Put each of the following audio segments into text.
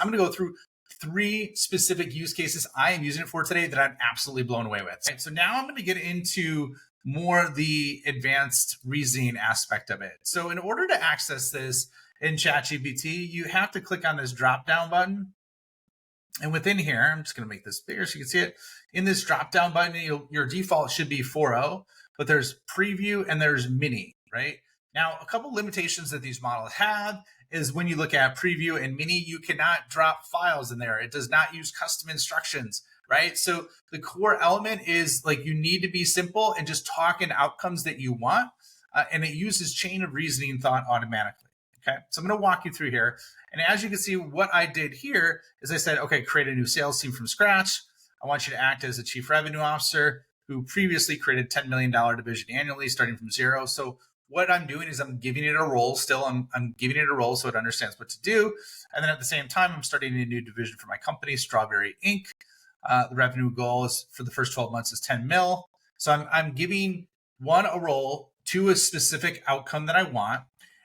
I'm going to go through 3 specific use cases I am using it for today that I'm absolutely blown away with. Right, so now I'm going to get into more the advanced reasoning aspect of it. So in order to access this in ChatGPT, you have to click on this drop down button. And within here, I'm just going to make this bigger so you can see it. In this drop down button, your default should be 4.0, but there's preview and there's mini, right? Now, a couple limitations that these models have is when you look at preview and mini, you cannot drop files in there. It does not use custom instructions, right? So the core element is like you need to be simple and just talk in outcomes that you want. And it uses chain of reasoning thought automatically. Okay, so I'm going to walk you through here. And as you can see, what I did here is I said, okay, create a new sales team from scratch. I want you to act as a chief revenue officer who previously created $10 million division annually, starting from 0. So what I'm doing is I'm giving it a role still. I'm giving it a role so it understands what to do. And then at the same time, I'm starting a new division for my company, Strawberry Inc. The revenue goal is for the first 12 months is 10 mil. So I'm giving a role to a specific outcome that I want.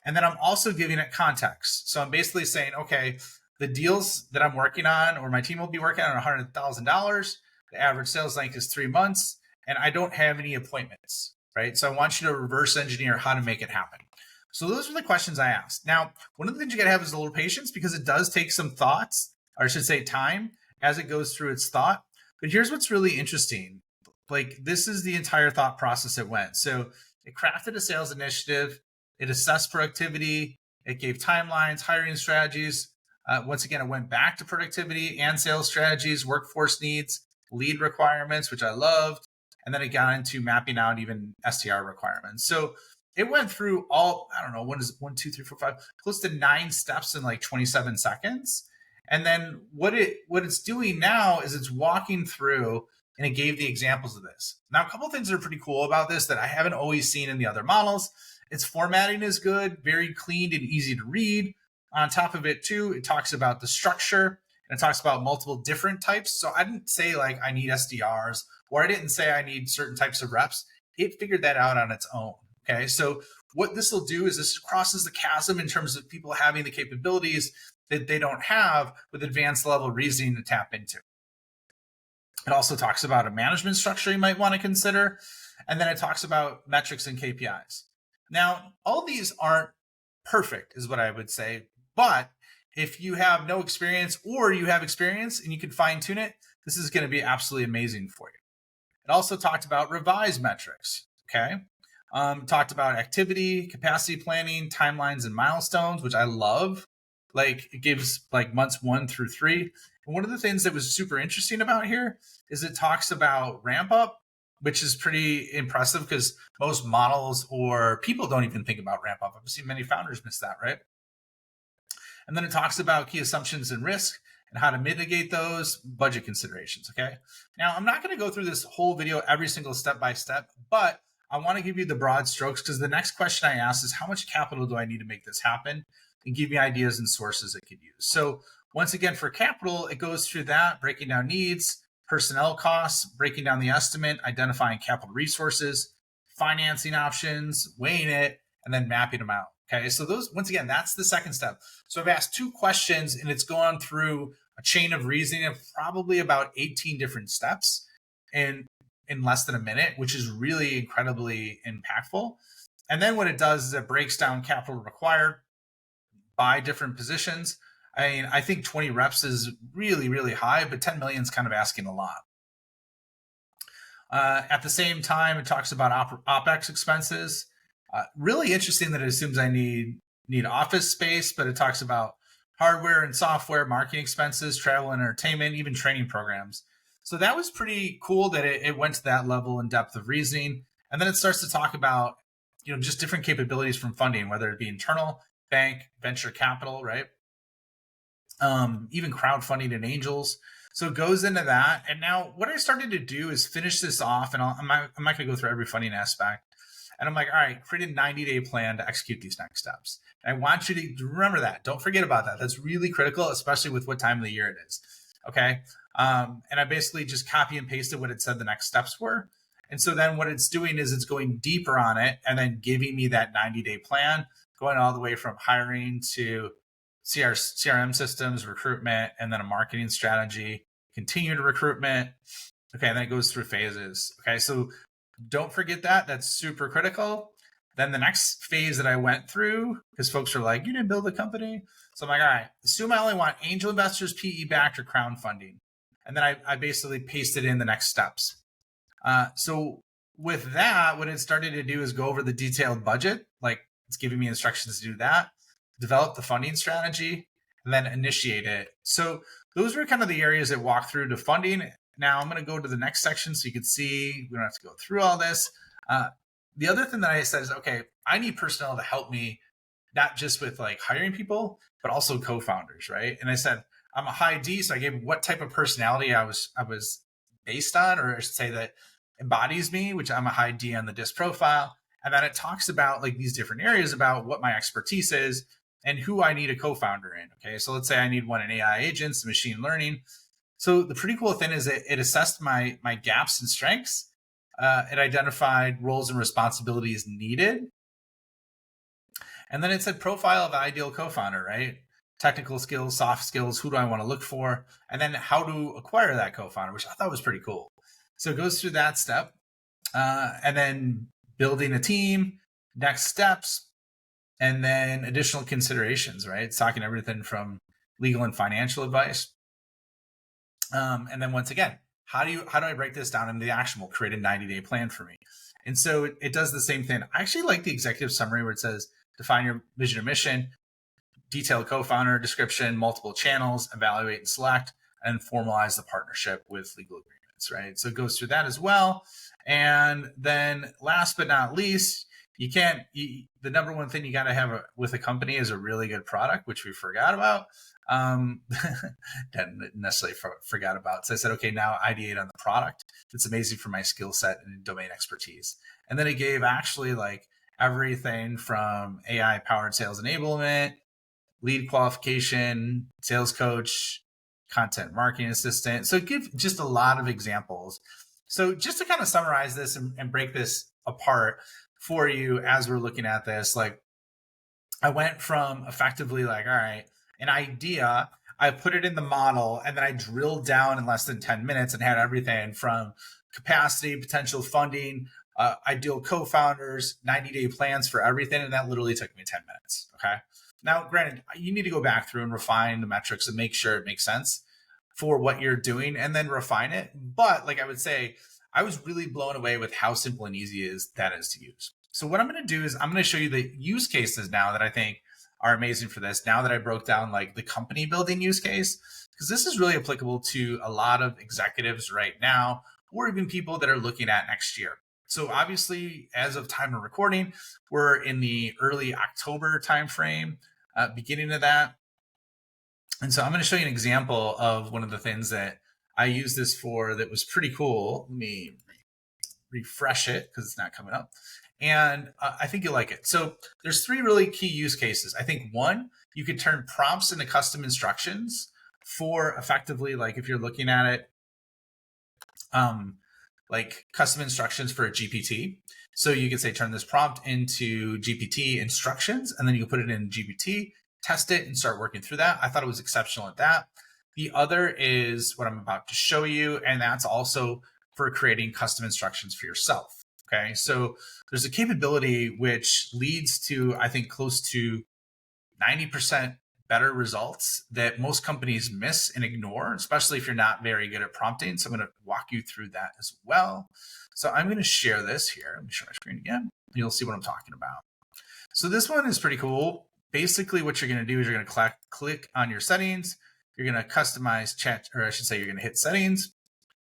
And then I'm also giving it context. So I'm basically saying, okay, the deals that I'm working on or my team will be working on $100,000. The average sales length is 3 months and I don't have any appointments, right? So I want you to reverse engineer how to make it happen. So those are the questions I asked. Now, one of the things you got to have is a little patience because it does take some thoughts, or I should say time, as it goes through its thought. But here's what's really interesting. Like this is the entire thought process it went. So it crafted a sales initiative. It assessed productivity. It gave timelines, hiring strategies. Once again, it went back to productivity and sales strategies, workforce needs, lead requirements, which I loved. And then it got into mapping out even SDR requirements. So it went through all, I don't know, what is it? 1, 2, 3, 4, 5, close to 9 steps in like 27 seconds. And then what it's doing now is it's walking through and it gave the examples of this. Now, a couple of things that are pretty cool about this that I haven't always seen in the other models. Its formatting is good, very clean and easy to read. On top of it too, it talks about the structure and it talks about multiple different types. So I didn't say like I need SDRs or I didn't say I need certain types of reps. It figured that out on its own. Okay. So what this will do is this crosses the chasm in terms of people having the capabilities that they don't have with advanced level reasoning to tap into. It also talks about a management structure you might want to consider. And then it talks about metrics and KPIs. Now, all these aren't perfect is what I would say, but if you have no experience or you have experience and you can fine tune it, this is going to be absolutely amazing for you. It also talked about revised metrics, okay? Talked about activity, capacity planning, timelines, and milestones, which I love. Like it gives like months 1 through 3. And one of the things that was super interesting about here is it talks about ramp up, which is pretty impressive because most models or people don't even think about ramp up. I've seen many founders miss that, right? And then it talks about key assumptions and risk and how to mitigate those, budget considerations, okay? Now, I'm not going to go through this whole video every single step by step, but I want to give you the broad strokes because the next question I asked is how much capital do I need to make this happen? And give me ideas and sources it could use. So once again, for capital, it goes through that, breaking down needs, personnel costs, breaking down the estimate, identifying capital resources, financing options, weighing it, and then mapping them out. Okay, so those, once again, that's the second step. So I've asked 2 questions and it's gone through a chain of reasoning of probably about 18 different steps in less than a minute, which is really incredibly impactful. And then what it does is it breaks down capital required by different positions. I mean, I think 20 reps is really, really high, but 10 million is kind of asking a lot. At the same time, it talks about OpEx expenses. Really interesting that it assumes I need office space, but it talks about hardware and software, marketing expenses, travel and entertainment, even training programs. So that was pretty cool that it went to that level in depth of reasoning. And then it starts to talk about, just different capabilities from funding, whether it be internal, bank, venture capital, right? Even crowdfunding and angels. So it goes into that. And now what I started to do is finish this off, and I'm not going to go through every funding aspect. And I'm like, all right, create a 90-day plan to execute these next steps. And I want you to remember that. Don't forget about that. That's really critical, especially with what time of the year it is. Okay. And I basically just copy and pasted what it said the next steps were. And so then what it's doing is it's going deeper on it and then giving me that 90-day plan, going all the way from hiring to CRM systems, recruitment, and then a marketing strategy, continued recruitment. Okay, and then it goes through phases. Okay, so don't forget that. That's super critical. Then the next phase that I went through, because folks are like, you didn't build a company. So I'm like, all right, assume I only want angel investors, PE backed, or crowdfunding. And then I basically pasted in the next steps. So with that, what it started to do is go over the detailed budget, like it's giving me instructions to do that, develop the funding strategy, and then initiate it. So those were kind of the areas that walk through to funding. Now I'm going to go to the next section so you can see, we don't have to go through all this. The other thing that I said is, okay, I need personnel to help me, not just with like hiring people, but also co-founders, right? And I said, I'm a high D, so I gave what type of personality I was based on, or I should say that embodies me, which I'm a high D on the DISC profile. And then it talks about like these different areas about what my expertise is and who I need a co-founder in. Okay, so let's say I need one in AI agents, machine learning. So the pretty cool thing is that it assessed my gaps and strengths. It identified roles and responsibilities needed. And then it said profile of the ideal co-founder, right? Technical skills, soft skills, who do I want to look for? And then how to acquire that co-founder, which I thought was pretty cool. So it goes through that step. And then building a team, next steps, and then additional considerations, right? It's talking everything from legal and financial advice. And then once again, how do I break this down into the actionable, create a 90-day plan for me? And so it does the same thing. I actually like the executive summary where it says, define your vision and mission, detailed co-founder description, multiple channels, evaluate and select, and formalize the partnership with legal agreements, right? So it goes through that as well. And then last but not least, the number one thing you got to have with a company is a really good product, which we forgot about. Didn't necessarily forgot about. So I said, okay, now ideate on the product. It's amazing for my skill set and domain expertise. And then it gave actually like everything from AI powered sales enablement, lead qualification, sales coach, content marketing assistant. So give just a lot of examples. So just to kind of summarize this and break this apart for you as we're looking at this, like I went from effectively like, all right, an idea, I put it in the model, and then I drilled down in less than 10 minutes and had everything from capacity, potential funding, ideal co-founders, 90-day plans for everything. And that literally took me 10 minutes. Okay. Now, granted, you need to go back through and refine the metrics and make sure it makes sense for what you're doing and then refine it. But like I would say, I was really blown away with how simple and easy that is to use. So what I'm going to do is I'm going to show you the use cases now that I think are amazing for this. Now that I broke down like the company building use case, because this is really applicable to a lot of executives right now, or even people that are looking at next year. So obviously, as of time of recording, we're in the early October timeframe, beginning of that. And so I'm going to show you an example of one of the things that I used this for that was pretty cool. Let me refresh it because it's not coming up. And I think you'll like it. So there's three really key use cases. I think one, you could turn prompts into custom instructions for effectively, like if you're looking at it, like custom instructions for a GPT. So you could say, turn this prompt into GPT instructions, and then you can put it in GPT, test it, and start working through that. I thought it was exceptional at that. The other is what I'm about to show you, and that's also for creating custom instructions for yourself. Okay, so there's a capability which leads to, I think, close to 90% better results that most companies miss and ignore, especially if you're not very good at prompting. So I'm going to walk you through that as well. So I'm going to share this here. Let me share my screen again. You'll see what I'm talking about. So this one is pretty cool. Basically, what you're going to do is you're going to click on your settings. You're going to customize chat, or I should say you're going to hit settings,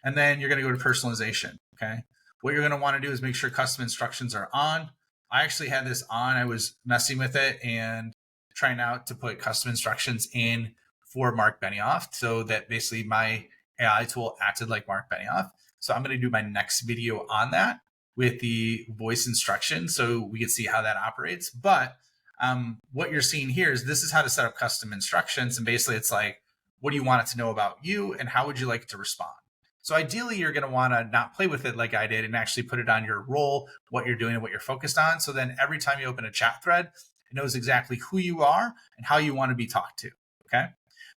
and then you're going to go to personalization. Okay. What you're going to want to do is make sure custom instructions are on. I actually had this on. I was messing with it and trying out to put custom instructions in for Mark Benioff so that basically my AI tool acted like Mark Benioff. So I'm going to do my next video on that with the voice instruction so we can see how that operates. But what you're seeing here is this is how to set up custom instructions. And basically it's like, what do you want it to know about you and how would you like it to respond? So ideally, you're going to want to not play with it like I did and actually put it on your role, what you're doing and what you're focused on. So then every time you open a chat thread, It knows exactly who you are and how you want to be talked to. Okay.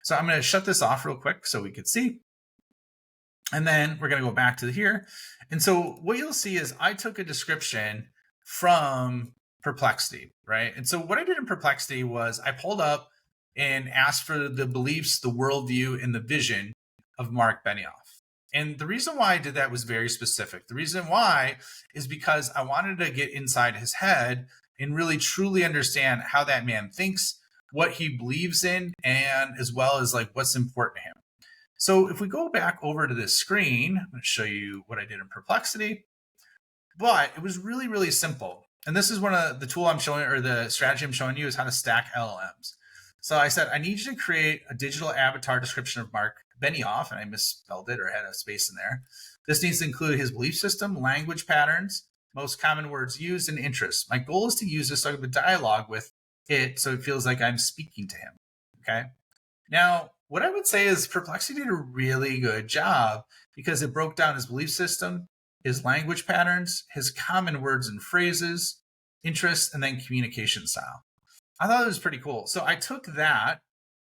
So I'm going to shut this off real quick so we can see. And then we're going to go back to here. And so what you'll see is I took a description from Perplexity, right? And so what I did in Perplexity was I pulled up and asked for the beliefs, the worldview, and the vision of Mark Benioff. And the reason why I did that was very specific. The reason why is because I wanted to get inside his head and really truly understand how that man thinks, what he believes in, and as well as like what's important to him. So if we go back over to this screen, I'm going to show you what I did in Perplexity. But it was really, really simple. And this is one of the tool I'm showing, or the strategy I'm showing you, is how to stack LLMs. So I said, I need you to create a digital avatar description of Mark Benioff, and I misspelled it or had a space in there. This needs to include his belief system, language patterns, most common words used, and interests. My goal is to use this sort of a dialogue with it so it feels like I'm speaking to him. Okay. Now, what I would say is Perplexity did a really good job because it broke down his belief system, his language patterns, his common words and phrases, interests, and then communication style. I thought it was pretty cool. So I took that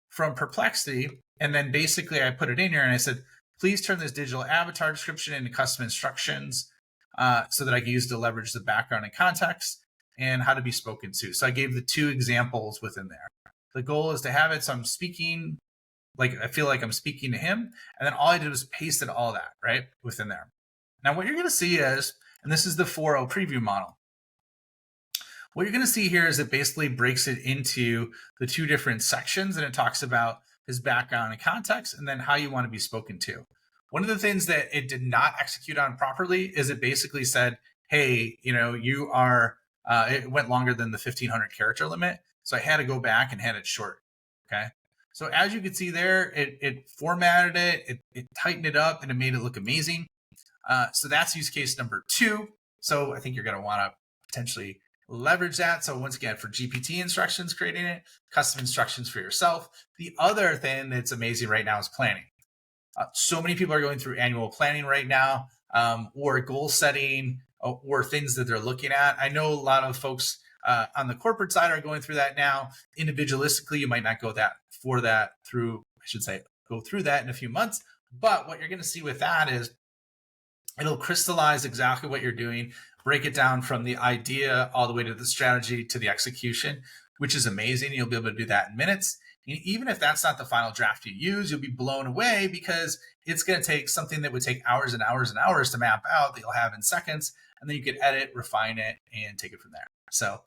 from Perplexity and then basically I put it in here and I said, please turn this digital avatar description into custom instructions so that I can use to leverage the background and context and how to be spoken to. So I gave the 2 examples within there. The goal is to have it so I'm speaking, like I feel like I'm speaking to him. And then all I did was pasted all that right within there. Now what you're going to see is, and this is the 4.0 preview model. What you're going to see here is it basically breaks it into the 2 different sections, and it talks about his background and context and then how you want to be spoken to. One of the things that it did not execute on properly is it basically said, hey, you are, it went longer than the 1500 character limit. So I had to go back and had it short. Okay. So as you can see there, it formatted it tightened it up, and it made it look amazing. So that's use case number 2. So I think you're going to want to potentially leverage that. So once again, for GPT instructions, creating it, custom instructions for yourself. The other thing that's amazing right now is planning. So many people are going through annual planning right now, or goal setting, or things that they're looking at. I know a lot of folks on the corporate side are going through that now. Individualistically, you might not go through that in a few months. But what you're going to see with that is it'll crystallize exactly what you're doing, break it down from the idea all the way to the strategy to the execution, which is amazing. You'll be able to do that in minutes. And even if that's not the final draft you use, you'll be blown away because it's going to take something that would take hours and hours and hours to map out that you'll have in seconds. And then you can edit, refine it, and take it from there. So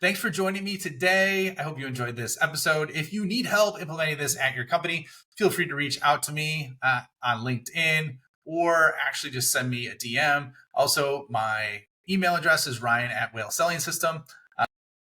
thanks for joining me today. I hope you enjoyed this episode. If you need help implementing this at your company, feel free to reach out to me on LinkedIn, or actually just send me a DM. Also, my email address is ryan@whalesellingSystem.